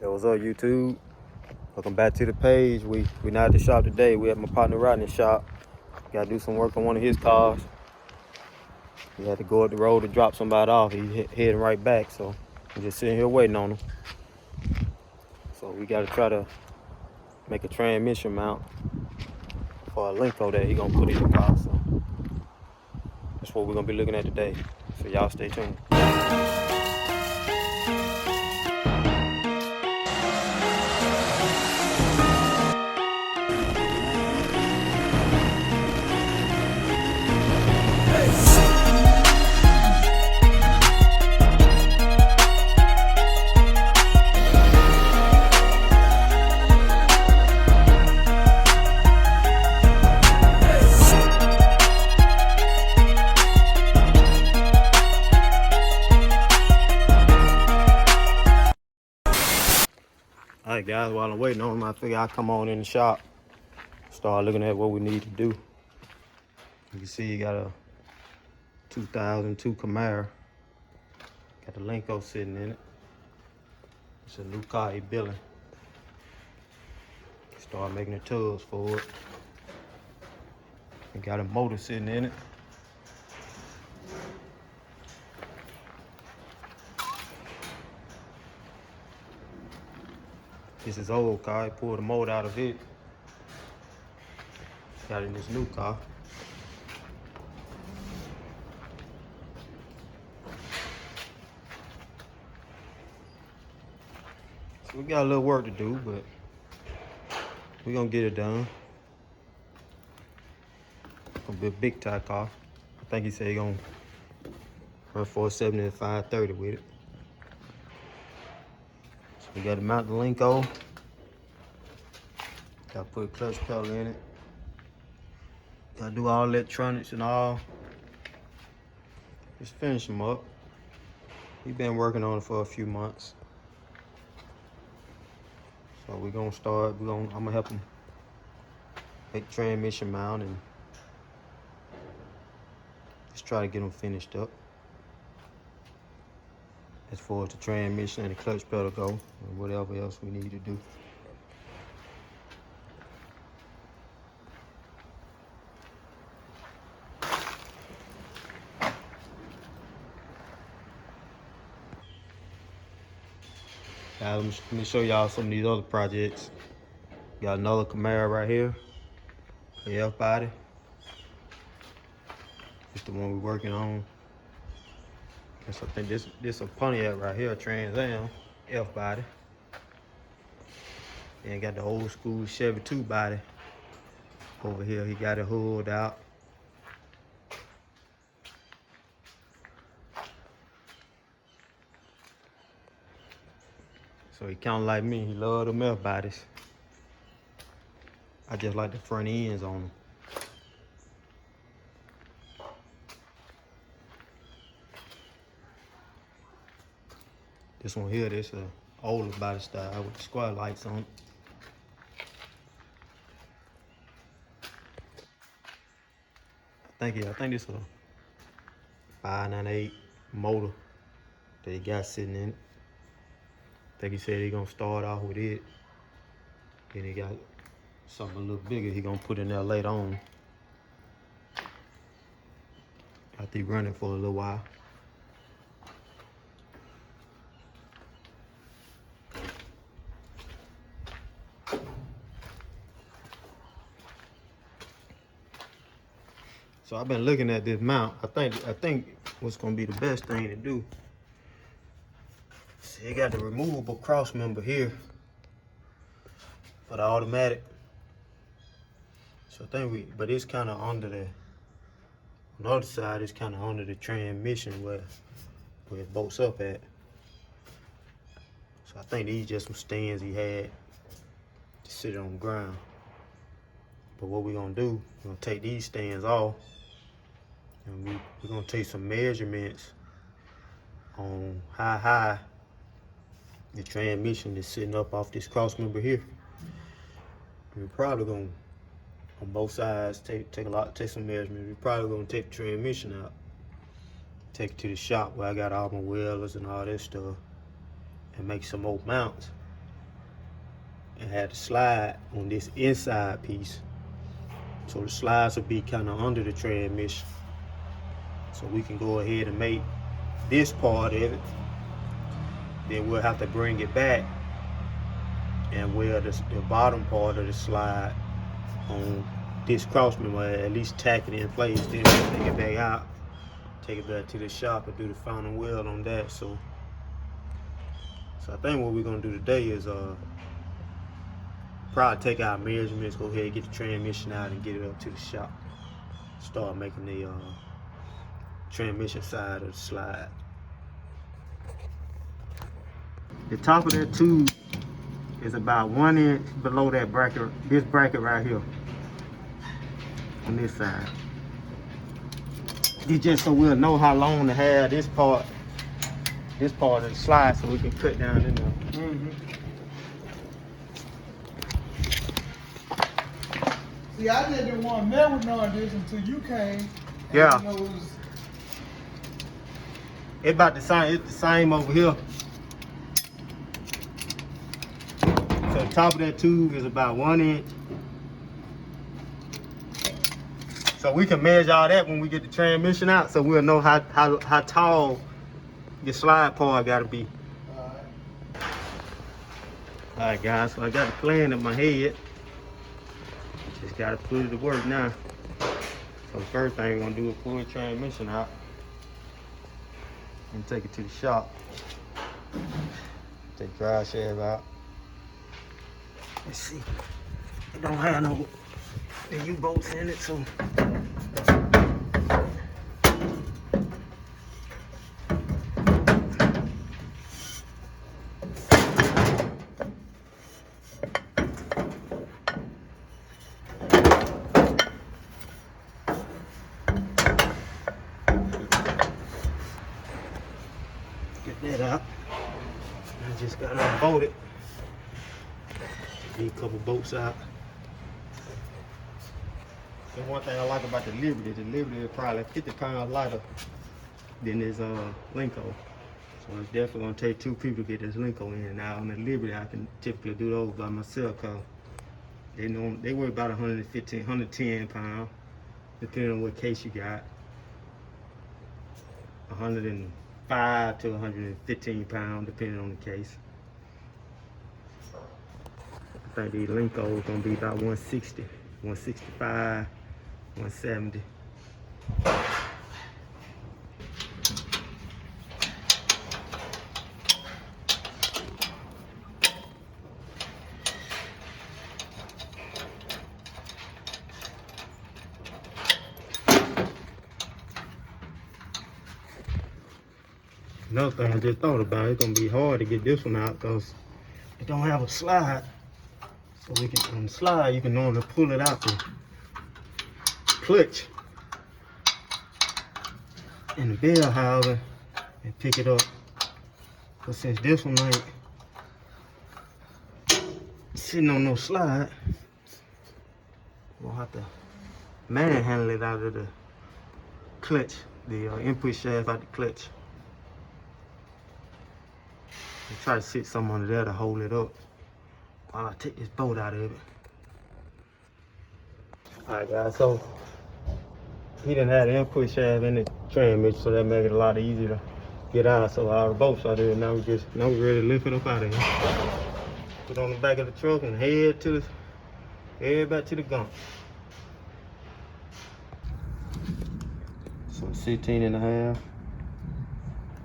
So what's up, YouTube? Welcome back to the page. We not at the shop today. We at my partner Rodney's shop. Got to do some work on one of his cars. He had to go up the road to drop somebody off. He heading right back, so I'm just sitting here waiting on him. So we got to try to make a transmission mount for a Lenco that he gonna put in the car. So that's what we're gonna be looking at today. So y'all stay tuned. Alright guys, while I'm waiting on him, I figure I'll come on in the shop, start looking at what we need to do. You can see you got a 2002 Camaro. Got the Lenco sitting in it. It's a new car he building. Start making the tubs for it. And got a motor sitting in it. This is old car. He pulled the motor out of it. Got it in this new car. So we got a little work to do, but we're gonna get it done. Gonna be a big tie car. I think he said he gonna run 470 and 530 with it. So we gotta mount the Lenco. Gotta put a clutch pedal in it. Gotta do all electronics and all. Just finish him up. He's been working on it for a few months. So we're gonna start, I'm gonna help him make transmission mount and just try to get them finished up. As far as the transmission and the clutch pedal go, and whatever else we need to do. Let me show y'all some of these other projects. Got another Camaro right here, the F body. It's the one we're working on. I think this a Pontiac right here, a Trans Am, F body. Then got the old school Chevy 2 body over here. He got it hood out. So he kinda like me, he love them F bodies. I just like the front ends on them. This one here, this a older body style with the square lights on it. I think this a 598 motor that he got sitting in it. I think he said he gonna start off with it. Then he got something a little bigger he gonna put in there later on. After he run it for a little while. So I've been looking at this mount. I think what's gonna be the best thing to do. See, you got the removable cross member here for the automatic. So I think but it's kind of under the, on the other side, it's kind of under the transmission where it bolts up at. So I think these just some stands he had to sit on the ground. But what we're gonna do, we're gonna take these stands off and we're gonna take some measurements on how high the transmission is sitting up off this cross member here. We're probably gonna, on both sides, take some measurements. We're probably gonna take the transmission out, take it to the shop where I got all my welders and all that stuff, and make some more mounts. and have the slide on this inside piece. So the slides will be kind of under the transmission. So we can go ahead and make this part of it. Then we'll have to bring it back and weld the bottom part of the slide on this cross member, at least tack it in place. Then we'll take it back out, take it back to the shop and do the final weld on that. So I think what we're gonna do today is probably take our measurements, go ahead and get the transmission out and get it up to the shop. Start making the transmission side of the slide. The top of that tube is about 1 inch below that bracket, this bracket right here on this side. It's just so we'll know how long to have this part of the slide, so we can cut down in there. See, I just didn't want to mess with none of this until you came. Yeah. You know, It's about the same. It's the same over here. So the top of that tube is about 1 inch. So we can measure all that when we get the transmission out, so we'll know how tall the slide part gotta be. Alright guys, so I got the plan in my head. Just gotta put it to work now. So the first thing we're gonna do is pull the transmission out and take it to the shop. Take the drive shaft out. Let's see. It don't have no U-bolts in it, so get that out. I just got to unbolt it. Need a couple bolts out. And one thing I like about the Liberty is probably 50 pounds lighter than this Lenco. So it's definitely gonna take 2 people to get this Lenco in. Now on the Liberty, I can typically do those by myself, cause they weigh about 115, 110 pounds, depending on what case you got. 105 to 115 pounds, depending on the case. I think these Lenco is gonna be about 160, 165, 170. Another thing I just thought about, it's gonna be hard to get this one out because it don't have a slide. So we can, on the slide, you can normally pull it out the clutch in the bell housing and pick it up. But since this one ain't sitting on no slide, we'll have to manhandle it out of the clutch, the input shaft out the clutch. And try to sit something under there to hold it up while I take this bolt out of it. Alright guys, so he didn't have the input shaft in the transmission, so that made it a lot easier to get out. So all the bolts out there, now we're ready to lift it up out of here. Put it on the back of the truck and head back to the gump. So 16 and a half.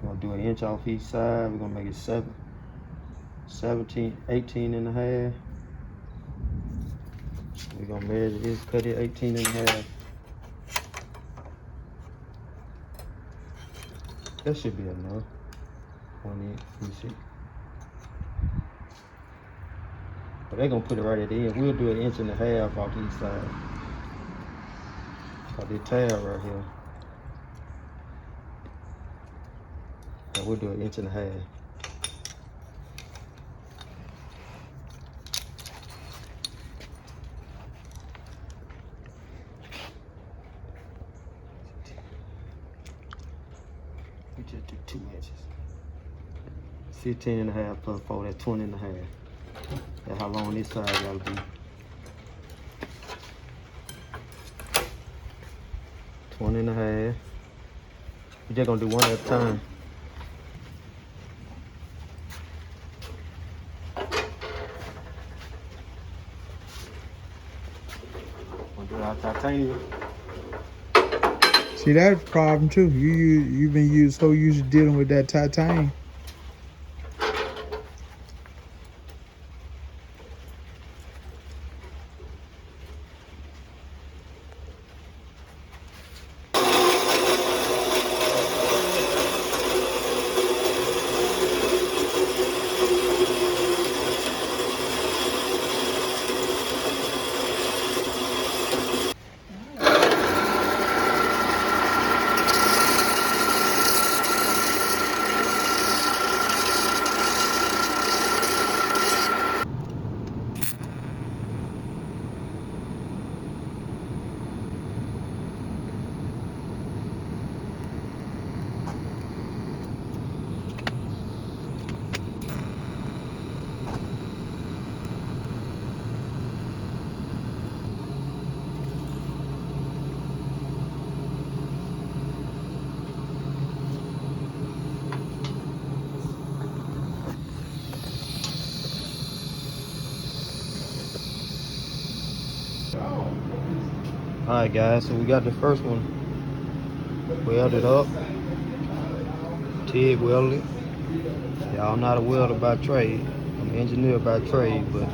We're gonna do an inch off each side. We're gonna make it 17, 18 and a half. We're gonna measure this, cut it 18 and a half. That should be enough. 1 inch, let me see. But they're gonna put it right at the end. We'll do an inch and a half off each side. Got this tab right here. And we'll do an inch and a half. We just do 2 inches. 15 and a half plus 4, that's 20 and a half. That's how long this side gotta be. 20 and a half. We're just gonna do one at a time. Gonna do our titanium. See, that's the problem too. You've been so used to dealing with that titanium. Alright guys, so we got the first one welded up. TIG welded. Y'all not a welder by trade. I'm an engineer by trade, but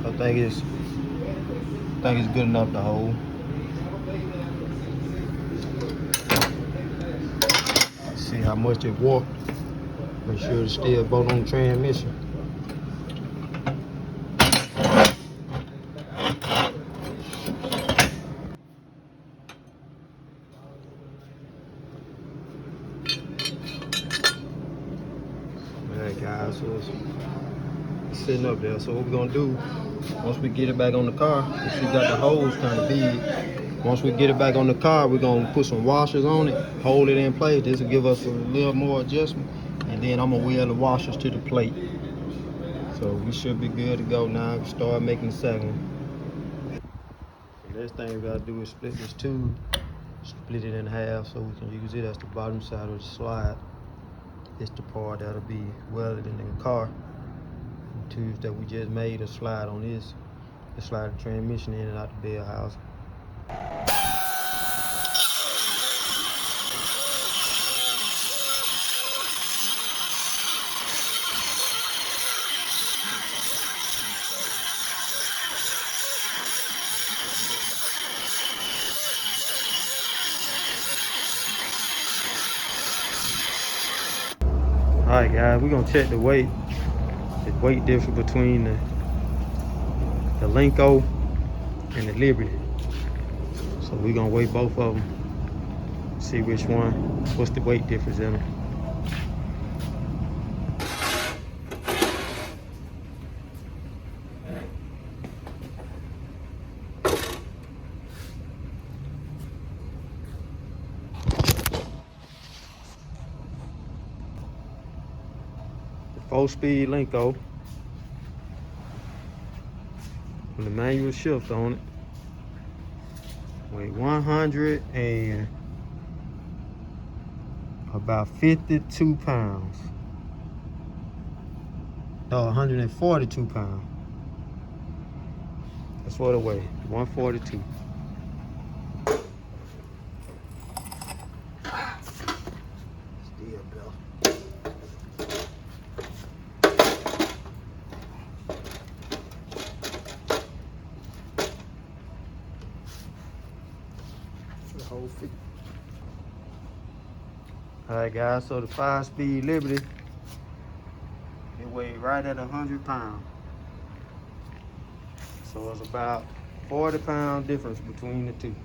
I think it's good enough to hold. See how much it warped. Make sure it's still both on transmission. Alright guys, so it's sitting up there. So what we're gonna do, once we get it back on the car, we got the hose kind of big. Once we get it back on the car, we're gonna put some washers on it, hold it in place. This will give us a little more adjustment. And then I'm gonna weld the washers to the plate. So we should be good to go now. Start making the second one. The next thing we gotta do is split this tube, split it in half so we can use it as the bottom side of the slide. It's the part that'll be welded in the car. The tubes that we just made a slide on this. It slide the transmission in and out the bell house. Alright guys, we're gonna check the weight. The weight difference between the Lenco and the Liberty. So we're gonna weigh both of them. See which one, what's the weight difference in them. The 4-speed Lenco with the manual shift on it. Weigh 100 and about 52 pounds. No, 142 pounds. That's what it weighs, 142. Alright guys, so the 5-speed Liberty, it weighed right at 100 pounds. So it's about 40-pound difference between the two.